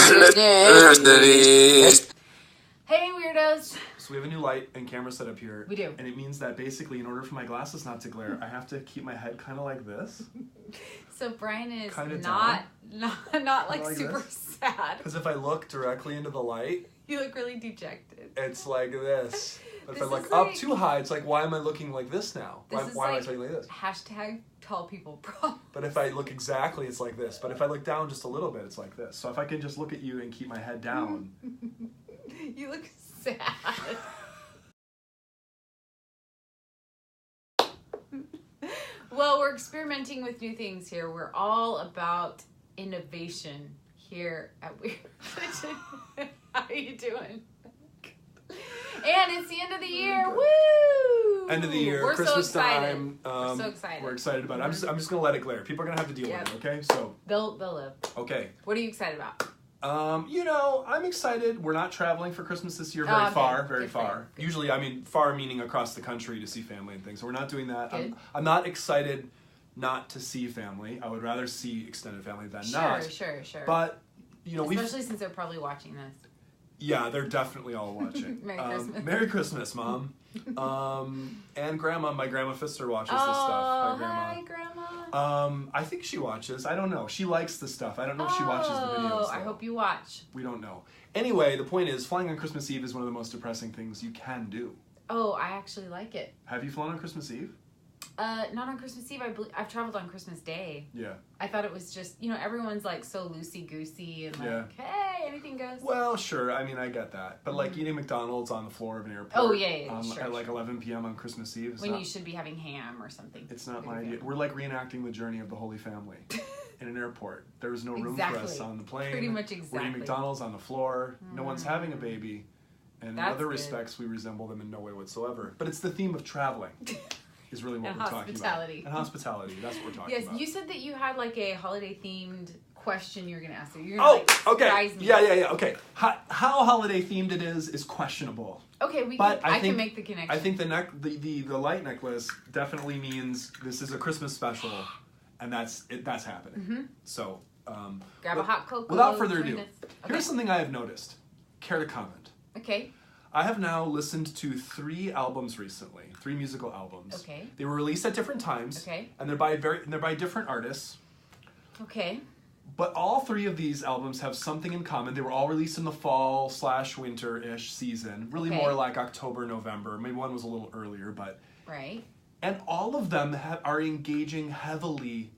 Hey, weirdos. So we have a new light and camera set up here. We do. And it means that basically in order for my glasses not to glare, I have to keep my head kind of like this. So Brian is Kinda not like like super this. sad. Because if I look directly into the light, You look really dejected. it's like this. But if I This look is up like- too high, it's like, why am I looking like this now? This Why, is why am I like talking like this? hashtag tall people problem. But if I look exactly, it's like this. But if I look down just a little bit, it's like this. So if I can just look at you and keep my head down. You look sad. Well, we're experimenting with new things here. We're all about innovation here at Weird Kitchen. How are you doing? And it's the end of the year. Woo! End of the year, We're Christmas so excited. time. We're so excited. We're excited about it. I'm just gonna let it glare. People are gonna have to deal with it. Okay, so They'll live. okay. What are you excited about? I'm excited. We're not traveling for Christmas this year Oh, okay. very Good for far. you. Usually, I mean, far meaning across the country to see family and things. So we're not doing that. Good. I'm not excited not to see family. I would rather see extended family than Sure, not. sure. But, we've... Especially since they're probably watching this. Yeah, they're definitely all watching. Merry Christmas. Merry Christmas, Mom. And Grandma. My Grandma Pfister watches this stuff. Oh, Hi, Grandma. hi, Grandma. I think she watches. I don't know. She likes the stuff. I don't know if she watches the videos. I though. hope you watch. We don't know. Anyway, the point is, flying on Christmas Eve is one of the most depressing things you can do. Oh, I actually like it. Have you flown on Christmas Eve? Not on Christmas Eve. I've traveled on Christmas Day. Yeah. I thought it was just, everyone's like so loosey-goosey and like, Yeah. hey, anything goes. Well, sure. I mean, I get that. But like eating McDonald's on the floor of an airport Oh, yeah, sure, at like sure. 11 p.m. on Christmas Eve. When you should be having ham or something. It's not my idea. We're like reenacting the journey of the Holy Family in an airport. There was no room Exactly. for us on the plane. Pretty much We're eating exactly. McDonald's on the floor. No one's having a baby. And That's in other good. respects, we resemble them in no way whatsoever. But it's the theme of traveling. Is really what And we're talking about. hospitality. And hospitality. That's what we're talking Yes, about. you said that you had like a holiday-themed question you were going to ask. So you're Oh, going to okay. surprise me. Yeah. Okay. How holiday themed it is questionable. Okay, I can make the connection. I think the light necklace definitely means this is a Christmas special, and that's happening. Mm-hmm. So Grab a hot cocoa. without further join ado, us. Okay. here's something I have noticed. Care to comment? Okay. I have now listened to 3 albums recently, 3 musical albums. Okay. They were released at different times. Okay. And they're by different artists. Okay. But all 3 of these albums have something in common. They were all released in the fall/winter-ish season. Really Okay. more like October, November. Maybe one was a little earlier, but... Right. And all of them are engaging heavily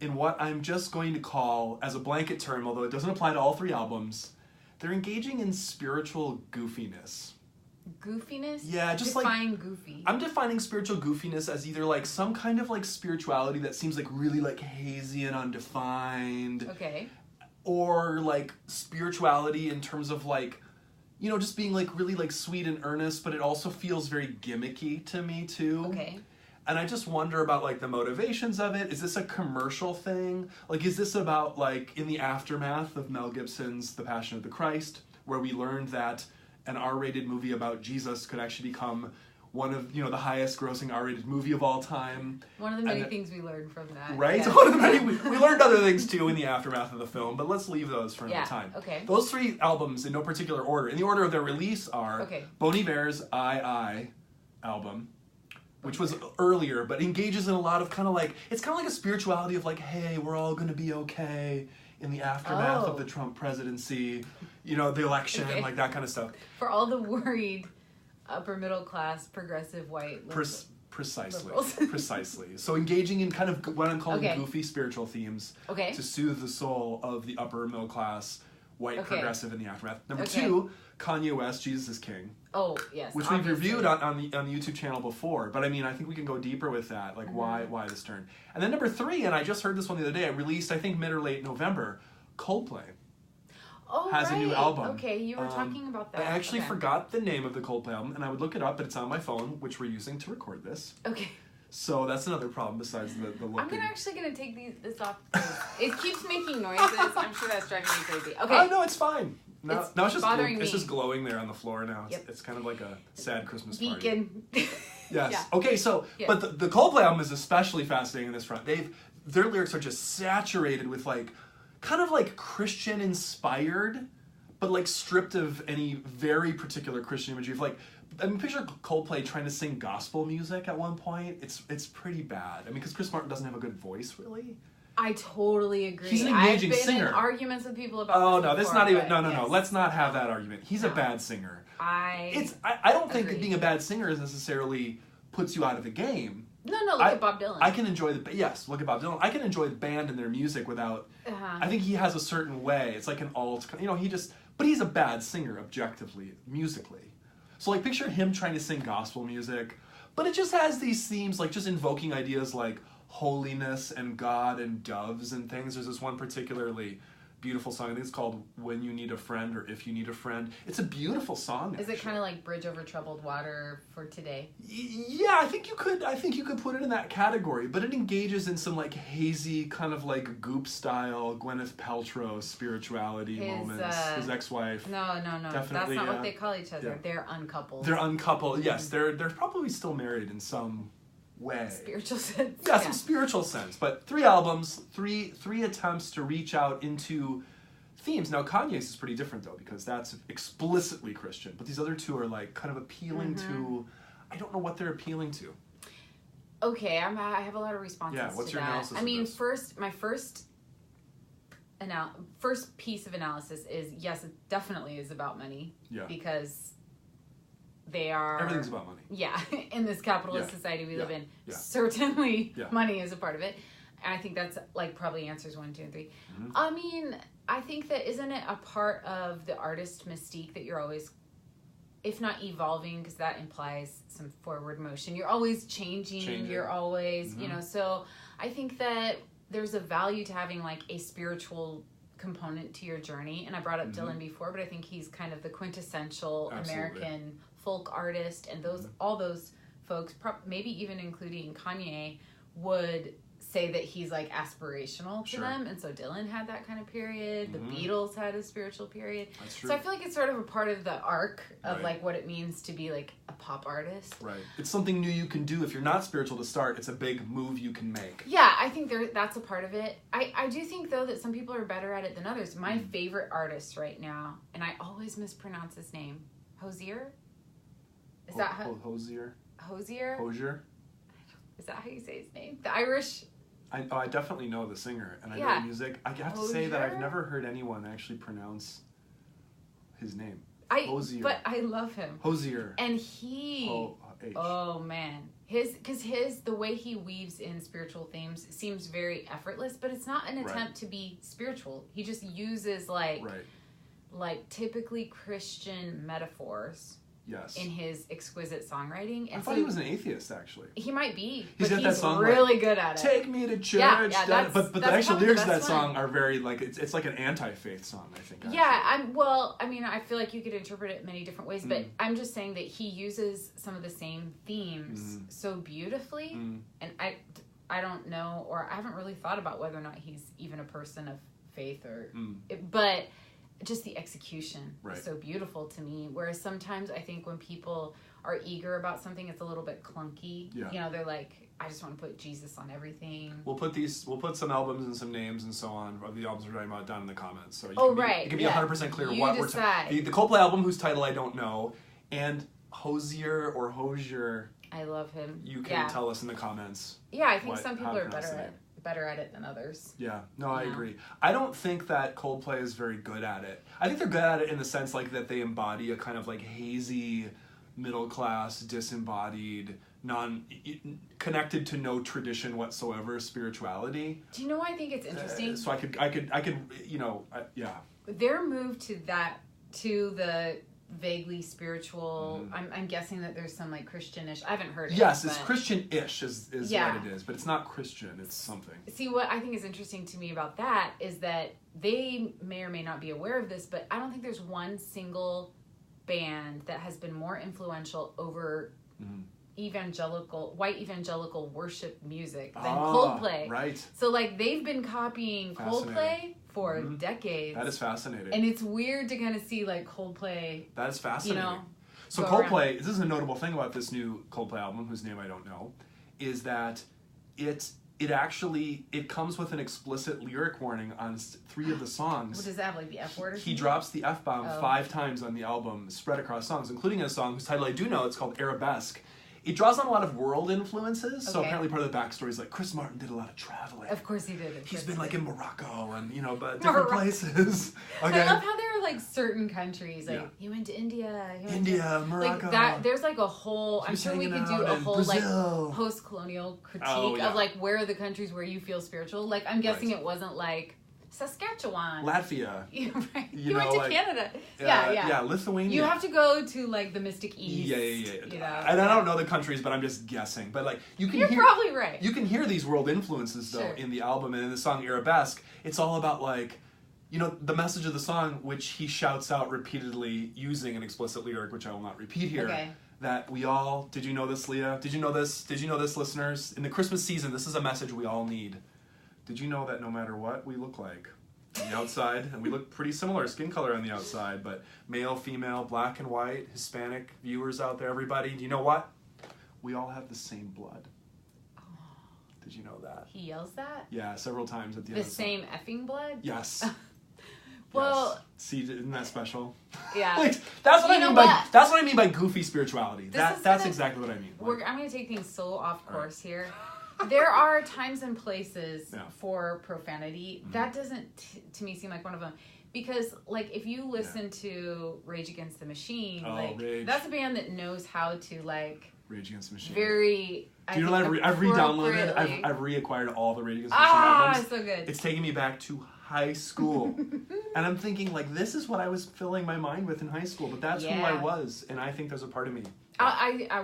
in what I'm just going to call, as a blanket term, although it doesn't apply to all 3 albums, they're engaging in spiritual goofiness. Goofiness? Yeah, just Define goofy. I'm defining spiritual goofiness as either like some kind of like spirituality that seems like really like hazy and undefined. Okay. Or like spirituality in terms of like, just being like really like sweet and earnest, but it also feels very gimmicky to me too. Okay. And I just wonder about like the motivations of it. Is this a commercial thing? Like, is this about like in the aftermath of Mel Gibson's The Passion of the Christ, where we learned that an R-rated movie about Jesus could actually become one of, the highest grossing R-rated movie of all time. One of the many things we learned from that. Right? Yeah. One of the many, we learned other things too in the aftermath of the film, but let's leave those for another time. Okay. Those 3 albums, in no particular order, in the order of their release are Bon Iver's I album, which was earlier, but engages in a lot of kind of like, it's kind of like a spirituality of like, hey, we're all going to be okay in the aftermath of the Trump presidency, the election, like that kind of stuff. For all the worried upper middle class progressive white liberals. Precisely. So engaging in kind of what I'm calling goofy spiritual themes to soothe the soul of the upper middle class white progressive in the aftermath. Number 2, Kanye West, Jesus is King. Oh, yes. Which obviously. we've reviewed on the YouTube channel before, but I mean, I think we can go deeper with that, like why this turn. And then number 3, and I just heard this one the other day, released I think mid or late November, Coldplay has a new album. Okay, you were talking about that. I actually forgot the name of the Coldplay album, and I would look it up, but it's on my phone, which we're using to record this. Okay. So that's another problem besides the looking. I'm actually gonna take this off. It keeps making noises. I'm sure that's driving me crazy. Okay. Oh no, it's fine. No, It's it's just bothering me. It's just glowing there on the floor now. Yep. It's kind of like a sad Christmas party. Beacon. Yes. Yeah. Okay. So, but the Coldplay album is especially fascinating in this front. Their lyrics are just saturated with like kind of like Christian inspired, but like stripped of any very particular Christian imagery. Of like, I mean, picture Coldplay trying to sing gospel music at one point. It's pretty bad. I mean, because Chris Martin doesn't have a good voice, really. I totally agree. He's an engaging I've been singer. In arguments with people about. Oh this no, before, that's not even. No. yes. Let's not have that argument. He's a bad singer. I don't think that being a bad singer is necessarily puts you out of the game. No, look at Bob Dylan. I can enjoy look at Bob Dylan. I can enjoy the band and their music without. I think he has a certain way. It's like an alt. But he's a bad singer, objectively, musically. So like, picture him trying to sing gospel music, but it just has these themes, like just invoking ideas like holiness and God and doves and things. There's this one particularly beautiful song. I think it's called "When You Need a Friend" or "If You Need a Friend." It's a beautiful song. Is it kind of like "Bridge Over Troubled Water" for today? Yeah, I think you could put it in that category. But it engages in some like hazy kind of like Goop style Gwyneth Paltrow spirituality moments. His ex-wife. No. That's not what they call each other. Yeah. They're uncoupled. They're uncoupled. Yes, they're probably still married in some way. Spiritual sense. Yeah, some spiritual sense. But 3 albums, three attempts to reach out into themes. Now Kanye's is pretty different though, because that's explicitly Christian. But these other 2 are like kind of appealing to, I don't know what they're appealing to. Okay, I have a lot of responses to that. Yeah, what's your analysis? I mean, of this? My first piece of analysis is, yes, it definitely is about money. Yeah. Because they are... Everything's about money. Yeah, in this capitalist society we live in, certainly money is a part of it. And I think that's like probably answers 1, 2, and 3. Mm-hmm. I mean, I think that isn't it a part of the artist mystique that you're always, if not evolving, because that implies some forward motion. You're always changing. You're always, so I think that there's a value to having like a spiritual component to your journey. And I brought up Dylan before, but I think he's kind of the quintessential American folk artist, and all those folks, maybe even including Kanye, would say that he's like aspirational to them. And so Dylan had that kind of period. The Beatles had a spiritual period. That's true. So I feel like it's sort of a part of the arc of like what it means to be like a pop artist. Right. It's something new you can do. If you're not spiritual to start, it's a big move you can make. Yeah, I think that's a part of it. I do think though that some people are better at it than others. My favorite artist right now, and I always mispronounce his name, Hozier? Is that how? Hozier? Hozier? Is that how you say his name? The Irish... I definitely know the singer, and I know the music. I have to say that I've never heard anyone actually pronounce his name. Hozier. But I love him. Hozier. And he... Oh, man. The way he weaves in spiritual themes seems very effortless, but it's not an attempt to be spiritual. He just uses like typically Christian metaphors. Yes. In his exquisite songwriting. And I thought he was an atheist, actually. He might be. He's got that song really good at it. Take me to church. Yeah, but the actual lyrics of that song are very, like, it's like an anti-faith song, I think. Actually. Yeah, I feel like you could interpret it many different ways, but I'm just saying that he uses some of the same themes so beautifully, and I don't know, or I haven't really thought about whether or not he's even a person of faith, but... just the execution is so beautiful to me. Whereas sometimes I think when people are eager about something, it's a little bit clunky. Yeah. They're like, I just want to put Jesus on everything. We'll put some albums and some names and so on of the albums we're talking about down in the comments. So it can be 100% clear what we're talking. The Coldplay album, whose title I don't know, and Hozier or Hozier. I love him. You can tell us in the comments. Yeah, I think some people are better at it than others. Yeah, no, I agree. I don't think that Coldplay is very good at it. I think they're good at it in the sense like that they embody a kind of like hazy, middle class, disembodied, connected to no tradition whatsoever spirituality. Do you know why I think it's interesting? So I could, yeah. Their move to the vaguely spiritual. I'm guessing that there's some like Christianish. I haven't heard it. Yes, it's Christian-ish is what it is, but it's not Christian. It's something. See, what I think is interesting to me about that is that they may or may not be aware of this, but I don't think there's one single band that has been more influential over white evangelical worship music than Coldplay. Right. So like they've been copying Coldplay for decades. That is fascinating. And it's weird to kind of see like Coldplay. That is fascinating. So Coldplay, this is a notable thing about this new Coldplay album, whose name I don't know, is that it it comes with an explicit lyric warning on 3 of the songs. What does that have, like the F word or something? He drops the F-bomb 5 times on the album, spread across songs, including a song whose title I do know. It's called Arabesque. It draws on a lot of world influences, so apparently part of the backstory is like Chris Martin did a lot of traveling. Of course he did. He's been like in Morocco and, you know, but different places. Okay. I love how there are like certain countries, like he went to India. Morocco. Like that, there's like a whole, I'm sure we could do a whole Brazil. Like post-colonial critique of like where are the countries where you feel spiritual. Like I'm guessing it wasn't like Saskatchewan, Latvia. Yeah, right. You went to like, Canada. Yeah, Lithuania. You have to go to like the Mystic East. Yeah. You know? And I don't know the countries, but I'm just guessing. But like You're probably right. You can hear these world influences though in the album, and in the song Arabesque, it's all about like, you know, the message of the song, which he shouts out repeatedly using an explicit lyric, which I will not repeat here. Okay. That we all, did you know this, Leah? Did you know this? Did you know this, listeners? In the Christmas season, this is a message we all need. Did you know that no matter what we look like on the outside, and we look pretty similar skin color on the outside, but male, female, black and white, Hispanic viewers out there, everybody, do you know what? We all have the same blood. Oh. Did you know that? He yells that? Yeah, several times at the end of the same effing blood? Yes. Well, yes. See, isn't that special? Yeah. Like, that's what I mean by goofy spirituality. That's exactly what I mean. Like, I'm going to take things so off course here. There are times and places for profanity. That doesn't, to me, seem like one of them. Because, like, if you listen to Rage Against the Machine, that's a band that knows how to, like... Rage Against the Machine. Very... Do you know what I've re-downloaded? I've reacquired all the Rage Against the Machine albums. So good. It's taking me back to high school. And I'm thinking, like, this is what I was filling my mind with in high school. But that's who I was. And I think there's a part of me.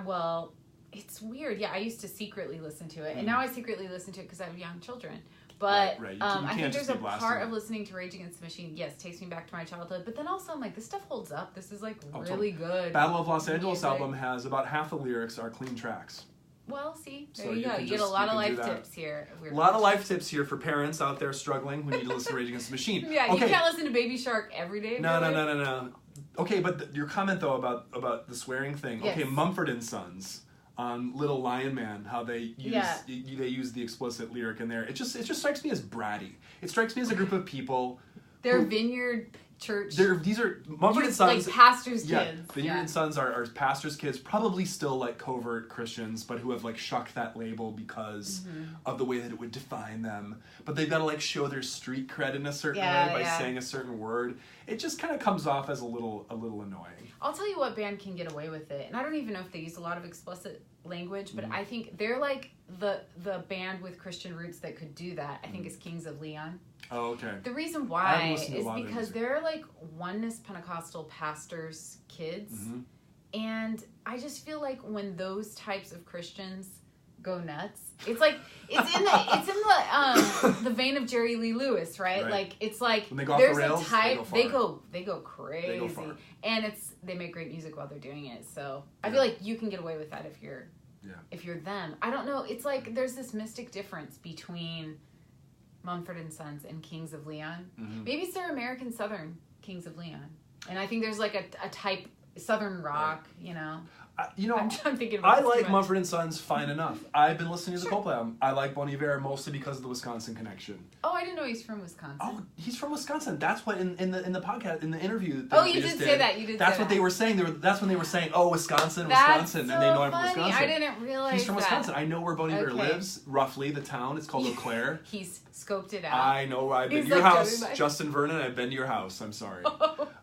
Well... It's weird. Yeah, I used to secretly listen to it, and now I secretly listen to it because I have young children. But I think there's a part of listening to Rage Against the Machine, yes, takes me back to my childhood. But then also I'm like, this stuff holds up. This is like really good. Battle of Los Angeles album has about half the lyrics are clean tracks. Well, see, there you go. You get a lot of life tips here. A lot of life tips here for parents out there struggling who need to listen to Rage Against the Machine. Yeah, you can't listen to Baby Shark every day. No. Okay, but your comment though about the swearing thing. Yes. Okay, Mumford & Sons. On Little Lion Man, how they use the explicit lyric in there. It just strikes me as bratty. It strikes me as a group of people. They're Vineyard Church. These are Mumford & Sons, like pastors' kids. Vineyard & Sons are pastors' kids, probably still like covert Christians, but who have like shucked that label because of the way that it would define them. But they've got to like show their street cred in a certain way by saying a certain word. It just kind of comes off as a little annoying. I'll tell you what band can get away with it, and I don't even know if they use a lot of explicit language, but I think they're like the band with Christian roots that could do that. I think is Kings of Leon. Oh, okay. The reason why is because they're like oneness Pentecostal pastors' kids, and I just feel like when those types of Christians go nuts, it's like it's in the vein of Jerry Lee Lewis, right? Like it's like when they go off there's the rails, a type they go crazy, they go far. And they make great music while they're doing it. So I feel like you can get away with that if you're them. I don't know. It's like there's this mystic difference between Mumford & Sons and Kings of Leon. Maybe it's their American Southern Kings of Leon, and I think there's like a type Southern rock, you know. I'm thinking about I like Mumford & Sons fine enough. I've been listening to the Coldplay album. I like Bon Iver mostly because of the Wisconsin connection. Oh, I didn't know he's from Wisconsin. Oh, he's from Wisconsin. That's what in the podcast, in the interview. You did say that. That's what they were saying. That's when they were saying, "Oh, Wisconsin," That's and they know I'm from funny. Wisconsin. I didn't realize he's from Wisconsin. I know where Bon Iver lives, roughly the town. It's called Eau Claire. He's scoped it out. I know. I've been to your house, Justin Vernon. I've been to your house. I'm sorry.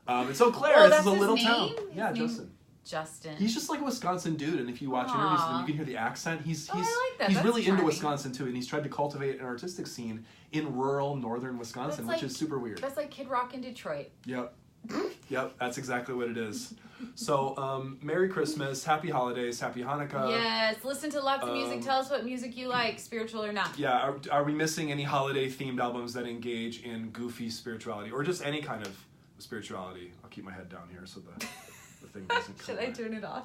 It's Eau Claire. This is a little town. Yeah, Justin. He's just like a Wisconsin dude, and if you watch interviews with him, you can hear the accent. He's really into Wisconsin too, and he's tried to cultivate an artistic scene in rural northern Wisconsin, which is super weird. That's like Kid Rock in Detroit. Yep. That's exactly what it is. So, Merry Christmas, Happy Holidays, Happy Hanukkah. Yes, listen to lots of music. Tell us what music you like, spiritual or not. Yeah, are we missing any holiday-themed albums that engage in goofy spirituality, or just any kind of spirituality? I'll keep my head down here so the thing doesn't come Should I turn it off?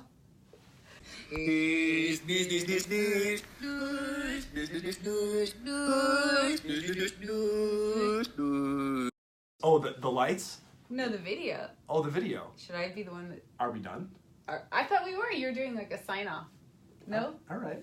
Oh, the lights? No, the video. Oh, the video. Should I be the one that... Are we done? I thought we were. You were doing like a sign-off. No? All right.